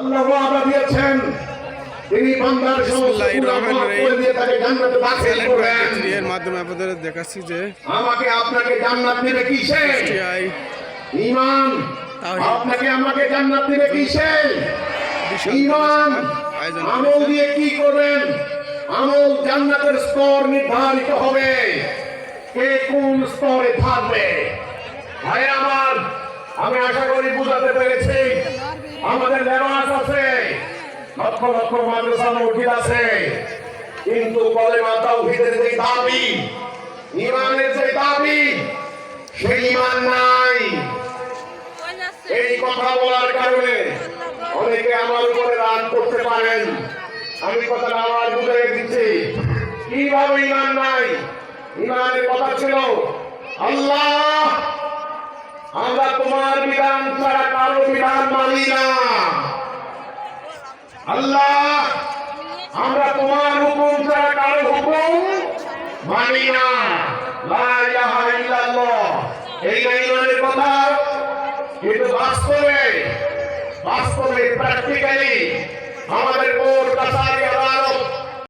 আল্লাহ ওয়াদা দিয়েছেন তিনি বান্দার সমস্ত গুনাহ মাফ করে দিয়ে তাকে জান্নাতে দাখিল করবেন। এর মাধ্যমে আপনাদের দেখাচ্ছি যে আমাকে আপনাকে জান্নাত দিবে কিসে? ঈমান। আপনাকে আমাকে জান্নাত দিবে কিসে? ঈমান। আমল দিয়ে কি করবেন? আমল জান্নাতের স্তর নির্ধারিত হবে, কে কোন স্তরে থাকবে। ভাই আমার, আমি আশা করি বুঝাতে পেরেছি। আমাদের লেবাস আছে, লক্ষ লক্ষ মাদ্রাসা মসজিদ আছে, কিন্তু কলেমা তাওহীদের যে দাবি, ঈমানের যে দাবি, সেই ঈমান নাই। এই কথা বলার কারণে অনেকে আমার উপরে রাগ করতে পারেন। আমি কথাটা আবার বুঝিয়ে দিচ্ছি কিভাবে ঈমান নাই। ঈমানের কথা ছিল, আল্লাহ আমরা তোমার বিধান ছাড়া কারো বিধান মানি না। আল্লাহ আমরা তোমার হুকুম ছাড়া কারো হুকুম মানি না। লা ইলাহা ইল্লাল্লাহ, এই ঈমানের কথা। কিন্তু বাস্তবে প্র্যাকটিক্যালি আমাদের কোর্ট কাছারি